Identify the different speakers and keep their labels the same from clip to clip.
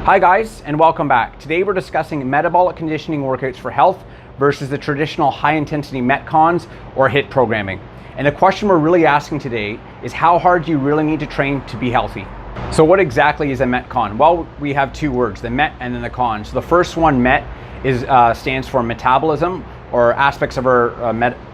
Speaker 1: Hi guys, and welcome back. Today we're discussing metabolic conditioning workouts for health versus the traditional high intensity metcons or HIIT programming. And the question we're really asking today is how hard do you really need to train to be healthy? So what exactly is a metcon? Well, we have two words, the met and then the con. So the first one, met, stands for metabolism, or aspects of our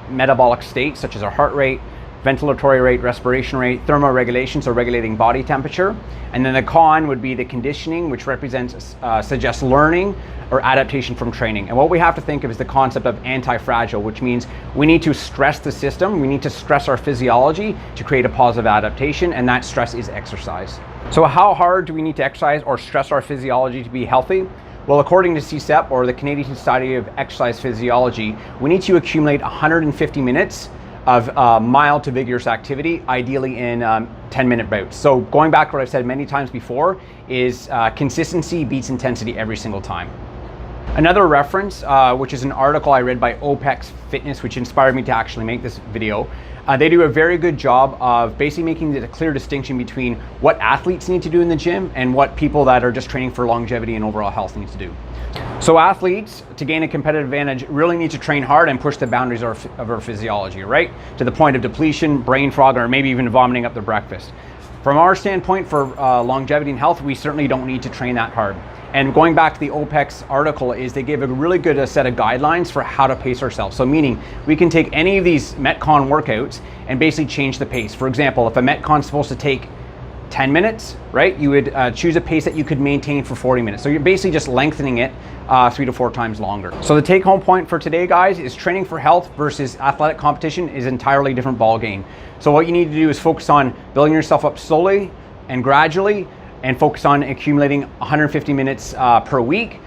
Speaker 1: metabolic state, such as our heart rate, ventilatory rate, respiration rate, thermoregulation, so regulating body temperature. And then the con would be the conditioning, which suggests learning or adaptation from training. And what we have to think of is the concept of anti-fragile, which means we need to stress the system, we need to stress our physiology to create a positive adaptation, and that stress is exercise. So how hard do we need to exercise or stress our physiology to be healthy? Well, according to CSEP, or the Canadian Society of Exercise Physiology, we need to accumulate 150 minutes of mild to vigorous activity, ideally in 10-minute bouts. So going back to what I've said many times before is consistency beats intensity every single time. Another reference, which is an article I read by OPEX Fitness, which inspired me to actually make this video. They do a very good job of basically making a clear distinction between what athletes need to do in the gym and what people that are just training for longevity and overall health need to do. So athletes, to gain a competitive advantage, really need to train hard and push the boundaries of our physiology, right? To the point of depletion, brain fog, or maybe even vomiting up their breakfast. From our standpoint for longevity and health, we certainly don't need to train that hard. And going back to the OPEX article, is they give a really good set of guidelines for how to pace ourselves. So meaning we can take any of these metcon workouts and basically change the pace. For example, if a metcon is supposed to take 10 minutes, right? You would choose a pace that you could maintain for 40 minutes. So you're basically just lengthening it 3 to 4 times longer. So the take home point for today, guys, is training for health versus athletic competition is entirely different ball game. So what you need to do is focus on building yourself up slowly and gradually, and focus on accumulating 150 minutes per week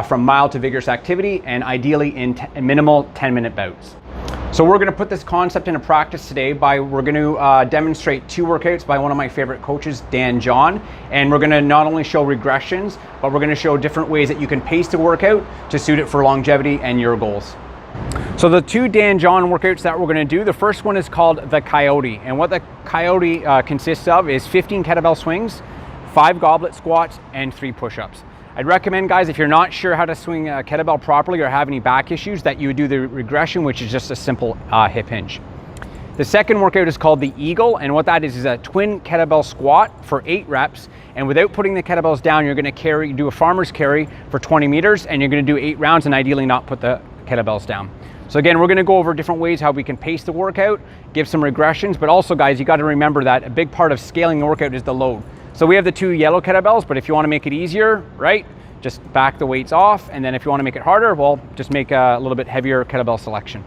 Speaker 1: from mild to vigorous activity, and ideally in minimal 10-minute bouts. So we're going to put this concept into practice today we're going to demonstrate 2 workouts by one of my favorite coaches, Dan John, and we're going to not only show regressions, but we're going to show different ways that you can pace the workout to suit it for longevity and your goals. So the 2 Dan John workouts that we're going to do, the first one is called the Coyote, and what the Coyote consists of is 15 kettlebell swings, 5 goblet squats, and 3 push-ups. I'd recommend, guys, if you're not sure how to swing a kettlebell properly or have any back issues, that you would do the regression, which is just a simple hip hinge. The second workout is called the Eagle, and what that is a twin kettlebell squat for 8 reps, and without putting the kettlebells down, you're going to do a farmer's carry for 20 meters, and you're going to do 8 rounds and ideally not put the kettlebells down. So again, we're going to go over different ways how we can pace the workout, give some regressions, but also, guys, you got to remember that a big part of scaling the workout is the load. So we have the 2 yellow kettlebells, but if you want to make it easier, right, just back the weights off. And then if you want to make it harder, well, just make a little bit heavier kettlebell selection.